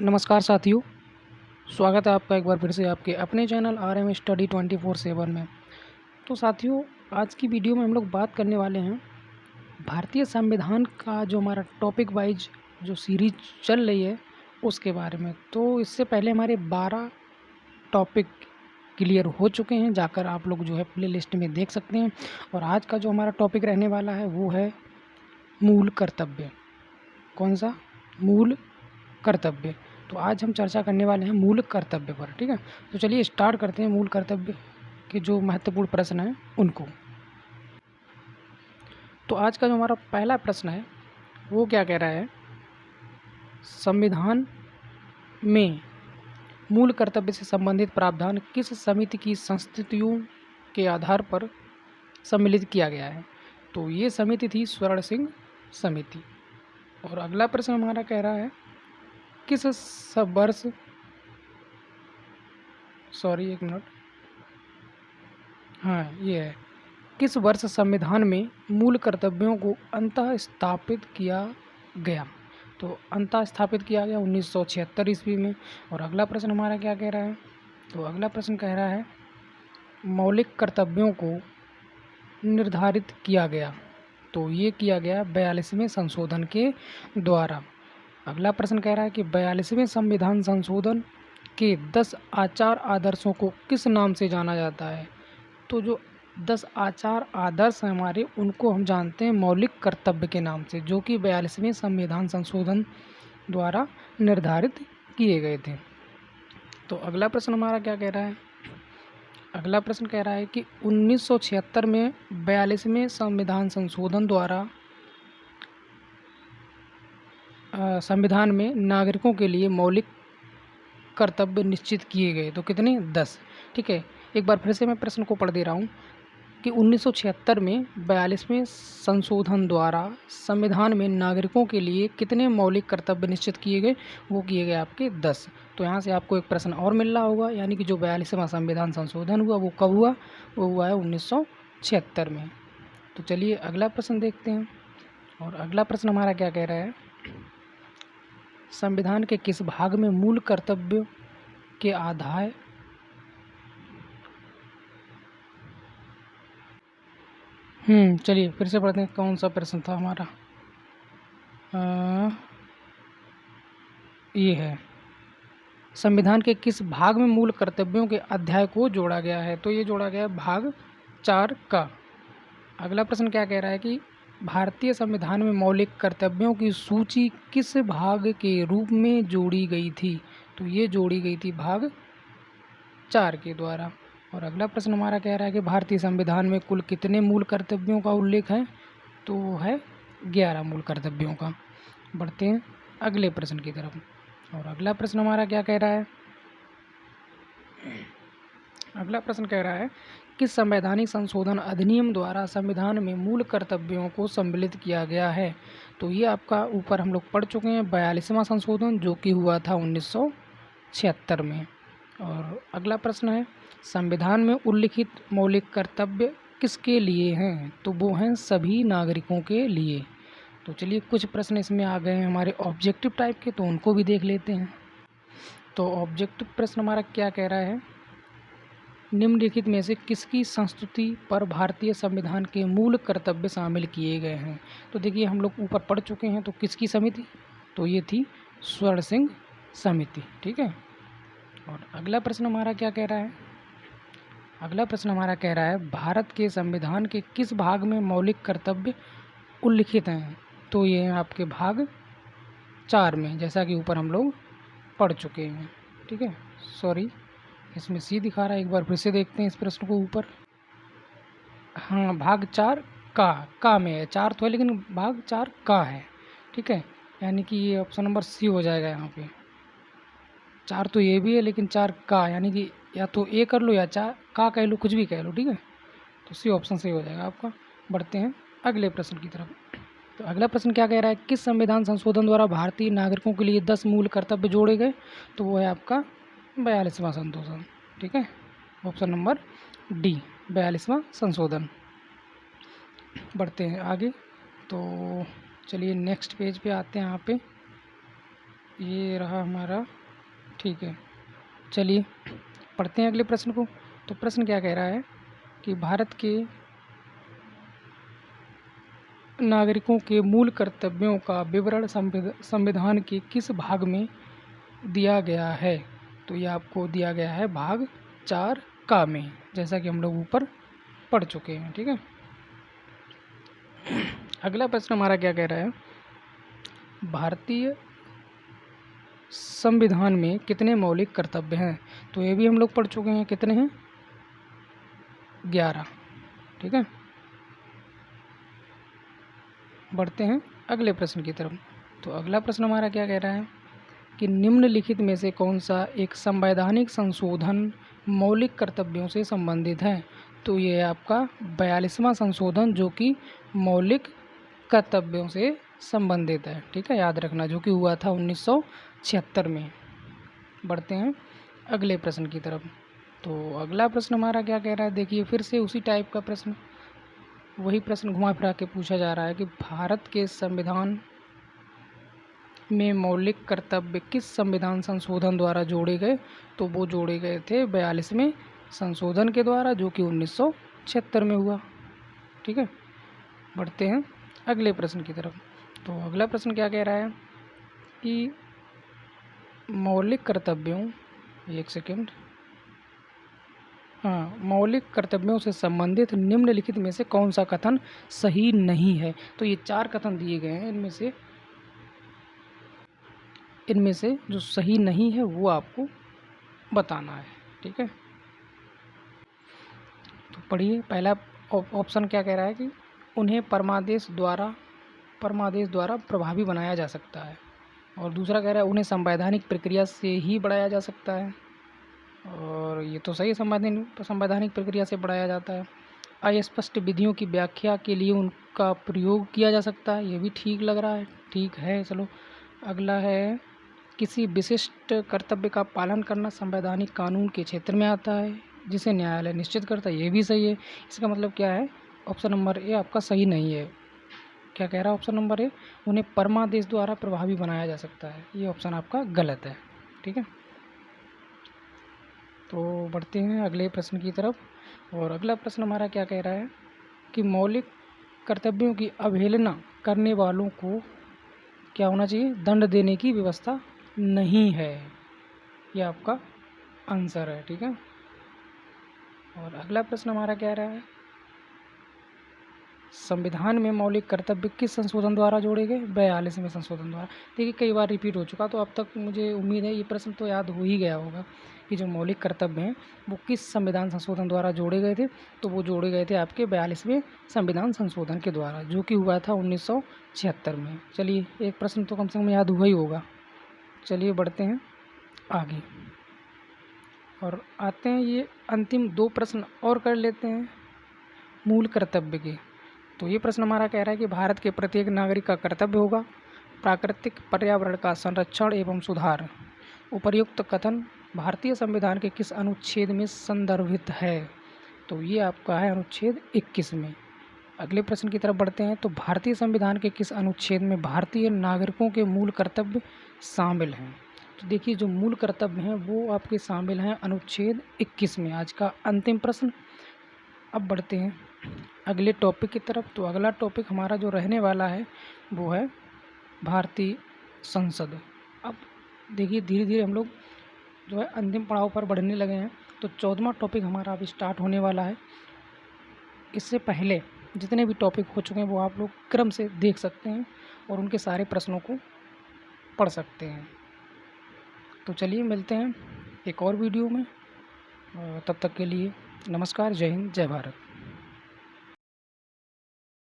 नमस्कार साथियों, स्वागत है आपका एक बार फिर से आपके अपने चैनल RM स्टडी 24/7 में। तो साथियों, आज की वीडियो में हम लोग बात करने वाले हैं भारतीय संविधान का जो हमारा टॉपिक वाइज जो सीरीज चल रही है उसके बारे में। तो इससे पहले हमारे 12 टॉपिक क्लियर हो चुके हैं, जाकर आप लोग जो है प्लेलिस्ट में देख सकते हैं। और आज का जो हमारा टॉपिक रहने वाला है वो है मूल कर्तव्य। कौन सा? मूल कर्तव्य। तो आज हम चर्चा करने वाले हैं मूल कर्तव्य पर। ठीक है, तो चलिए स्टार्ट करते हैं मूल कर्तव्य के जो महत्वपूर्ण प्रश्न हैं उनको। तो आज का जो हमारा पहला प्रश्न है वो क्या कह रहा है, संविधान में मूल कर्तव्य से संबंधित प्रावधान किस समिति की संस्तुतियों के आधार पर सम्मिलित किया गया है? तो ये समिति थी स्वर्ण सिंह समिति। और अगला प्रश्न हमारा कह रहा है किस वर्ष एक मिनट, हाँ ये है, किस वर्ष संविधान में मूल कर्तव्यों को अंतः स्थापित किया गया? तो अंतः स्थापित किया गया 1976 ईस्वी में। और अगला प्रश्न हमारा क्या कह रहा है, तो अगला प्रश्न कह रहा है मौलिक कर्तव्यों को निर्धारित किया गया। तो ये किया गया 42वें संशोधन के द्वारा। अगला प्रश्न कह रहा है कि 42वें संविधान संशोधन के 10 आचार आदर्शों को किस नाम से जाना जाता है? तो जो 10 आचार आदर्श हैं हमारे, उनको हम जानते हैं मौलिक कर्तव्य के नाम से, जो कि 42वें संविधान संशोधन द्वारा निर्धारित किए गए थे। तो अगला प्रश्न हमारा क्या कह रहा है, अगला प्रश्न कह रहा है कि 1976 में 42वें संविधान संशोधन द्वारा संविधान में नागरिकों के लिए मौलिक कर्तव्य निश्चित किए गए। तो कितने? 10। ठीक है, एक बार फिर से मैं प्रश्न को पढ़ दे रहा हूँ कि 1976 में 42वें संशोधन द्वारा संविधान में नागरिकों के लिए कितने मौलिक कर्तव्य निश्चित किए गए? वो किए गए आपके 10। तो यहाँ से आपको एक प्रश्न और मिल रहा होगा, यानी कि जो 42वां संविधान संशोधन हुआ वो कब हुआ? वो हुआ है 1976 में। तो चलिए अगला प्रश्न देखते हैं। और अगला प्रश्न हमारा क्या कह रहा है, संविधान के किस भाग में मूल कर्तव्य के आधार चलिए फिर से पढ़ते हैं, कौन सा प्रश्न था हमारा? ये है, संविधान के किस भाग में मूल कर्तव्यों के अध्याय को जोड़ा गया है? तो ये जोड़ा गया है भाग 4 का। अगला प्रश्न क्या कह रहा है कि भारतीय संविधान में मौलिक कर्तव्यों की सूची किस भाग के रूप में जोड़ी गई थी? तो ये जोड़ी गई थी भाग 4 के द्वारा। और अगला प्रश्न हमारा कह रहा है कि भारतीय संविधान में कुल कितने मूल कर्तव्यों का उल्लेख है? तो वो है 11 मूल कर्तव्यों का। बढ़ते हैं अगले प्रश्न की तरफ। और अगला प्रश्न हमारा क्या कह रहा है, अगला प्रश्न कह रहा है किस संवैधानिक संशोधन अधिनियम द्वारा संविधान में मूल कर्तव्यों को सम्मिलित किया गया है? तो ये आपका ऊपर हम लोग पढ़ चुके हैं, 42वां संशोधन, जो कि हुआ था 1976 में। और अगला प्रश्न है संविधान में उल्लिखित मौलिक कर्तव्य किसके लिए हैं? तो वो हैं सभी नागरिकों के लिए। तो चलिए कुछ प्रश्न इसमें आ गए हैं हमारे ऑब्जेक्टिव टाइप के, तो उनको भी देख लेते हैं। तो ऑब्जेक्टिव प्रश्न हमारा क्या कह रहा है, निम्नलिखित में से किसकी संस्तुति पर भारतीय संविधान के मूल कर्तव्य शामिल किए गए हैं? तो देखिए हम लोग ऊपर पढ़ चुके हैं, तो किसकी समिति? तो ये थी स्वर्ण सिंह समिति। ठीक है, और अगला प्रश्न हमारा क्या कह रहा है, अगला प्रश्न हमारा कह रहा है भारत के संविधान के किस भाग में मौलिक कर्तव्य उल्लिखित हैं? तो ये हैं आपके भाग 4 में, जैसा कि ऊपर हम लोग पढ़ चुके हैं। ठीक है, इसमें सी दिखा रहा है, एक बार फिर से देखते हैं इस प्रश्न को ऊपर। हाँ, भाग 4 का में है, 4 तो है लेकिन भाग 4 का है। ठीक है, यानी कि ये ऑप्शन नंबर सी हो जाएगा यहाँ पे। 4 तो ये भी है लेकिन 4 का, यानी कि या तो ए कर लो या 4 का कह लो, कुछ भी कह लो। ठीक है, तो सी ऑप्शन सही हो जाएगा आपका। बढ़ते हैं अगले प्रश्न की तरफ। तो अगला प्रश्न क्या कह रहा है, किस संविधान संशोधन द्वारा भारतीय नागरिकों के लिए 10 मूल कर्तव्य जोड़े गए? तो वो है आपका 42वां संशोधन। ठीक है, ऑप्शन नंबर डी, 42वां संशोधन। बढ़ते हैं आगे। तो चलिए नेक्स्ट पेज पे आते हैं। यहाँ पे ये रहा हमारा, ठीक है। चलिए पढ़ते हैं अगले प्रश्न को। तो प्रश्न क्या कह रहा है कि भारत के नागरिकों के मूल कर्तव्यों का विवरण संविधान के किस भाग में दिया गया है? तो ये आपको दिया गया है भाग 4 का में, जैसा कि हम लोग ऊपर पढ़ चुके हैं, ठीक है। अगला प्रश्न हमारा क्या कह रहा है, भारतीय संविधान में कितने मौलिक कर्तव्य हैं? तो ये भी हम लोग पढ़ चुके हैं, कितने हैं? 11, ठीक है। बढ़ते हैं अगले प्रश्न की तरफ। तो अगला प्रश्न हमारा क्या कह रहा है कि निम्नलिखित में से कौन सा एक संवैधानिक संशोधन मौलिक कर्तव्यों से संबंधित है? तो ये आपका 42वां संशोधन जो कि मौलिक कर्तव्यों से संबंधित है, ठीक है, याद रखना, जो कि हुआ था 1976 में। बढ़ते हैं अगले प्रश्न की तरफ। तो अगला प्रश्न हमारा क्या कह रहा है, देखिए फिर से उसी टाइप का प्रश्न, वही प्रश्न घुमा फिरा के पूछा जा रहा है कि भारत के संविधान में मौलिक कर्तव्य किस संविधान संशोधन द्वारा जोड़े गए? तो वो जोड़े गए थे 42वें संशोधन के द्वारा, जो कि 1976 में हुआ, ठीक है। बढ़ते हैं अगले प्रश्न की तरफ। तो अगला प्रश्न क्या कह रहा है कि मौलिक कर्तव्यों, एक सेकेंड, हाँ, मौलिक कर्तव्यों से संबंधित निम्नलिखित में से कौन सा कथन सही नहीं है? तो ये 4 कथन दिए गए हैं, इनमें से जो सही नहीं है वो आपको बताना है, ठीक है। तो पढ़िए, पहला ऑप्शन क्या कह रहा है कि उन्हें परमादेश द्वारा प्रभावी बनाया जा सकता है, और दूसरा कह रहा है उन्हें संवैधानिक प्रक्रिया से ही बढ़ाया जा सकता है, और ये तो सही है, संवैधानिक प्रक्रिया से बढ़ाया जाता है। अस्पष्ट विधियों की व्याख्या के लिए उनका प्रयोग किया जा सकता है, ये भी ठीक लग रहा है, ठीक है, चलो। अगला है किसी विशिष्ट कर्तव्य का पालन करना संवैधानिक कानून के क्षेत्र में आता है जिसे न्यायालय निश्चित करता है, ये भी सही है। इसका मतलब क्या है, ऑप्शन नंबर ए आपका सही नहीं है। क्या कह रहा है ऑप्शन नंबर ए, उन्हें परमादेश द्वारा प्रभावी बनाया जा सकता है, ये ऑप्शन आपका गलत है, ठीक है। तो बढ़ते हैं अगले प्रश्न की तरफ। और अगला प्रश्न हमारा क्या कह रहा है कि मौलिक कर्तव्यों की अवहेलना करने वालों को क्या होना चाहिए, दंड देने की व्यवस्था नहीं है, ये आपका आंसर है, ठीक है। और अगला प्रश्न हमारा क्या रहा है, संविधान में मौलिक कर्तव्य किस संशोधन द्वारा जोड़े गए? 42वें संशोधन द्वारा। देखिए कई बार रिपीट हो चुका, तो अब तक मुझे उम्मीद है ये प्रश्न तो याद हो ही गया होगा कि जो मौलिक कर्तव्य हैं वो किस संविधान संशोधन द्वारा जोड़े गए थे। तो वो जोड़े गए थे आपके 42वें संविधान संशोधन के द्वारा, जो कि हुआ था 1976 में। चलिए एक प्रश्न तो कम से कम याद हुआ ही होगा। चलिए बढ़ते हैं आगे और आते हैं, ये अंतिम 2 प्रश्न और कर लेते हैं मूल कर्तव्य के। तो ये प्रश्न हमारा कह रहा है कि भारत के प्रत्येक नागरिक का कर्तव्य होगा प्राकृतिक पर्यावरण का संरक्षण एवं सुधार। उपर्युक्त कथन भारतीय संविधान के किस अनुच्छेद में संदर्भित है? तो ये आपका है अनुच्छेद 21 में। अगले प्रश्न की तरफ बढ़ते हैं। तो भारतीय संविधान के किस अनुच्छेद में भारतीय नागरिकों के मूल कर्तव्य शामिल हैं? तो देखिए जो मूल कर्तव्य हैं वो आपके शामिल हैं अनुच्छेद 21 में। आज का अंतिम प्रश्न। अब बढ़ते हैं अगले टॉपिक की तरफ। तो अगला टॉपिक हमारा जो रहने वाला है वो है भारतीय संसद। अब देखिए धीरे धीरे हम लोग जो है अंतिम पड़ाव पर बढ़ने लगे हैं। तो 14वां टॉपिक हमारा अब स्टार्ट होने वाला है। इससे पहले जितने भी टॉपिक हो चुके हैं वो आप लोग क्रम से देख सकते हैं और उनके सारे प्रश्नों को पढ़ सकते हैं। तो चलिए मिलते हैं एक और वीडियो में। तब तक के लिए नमस्कार, जय हिंद, जय भारत।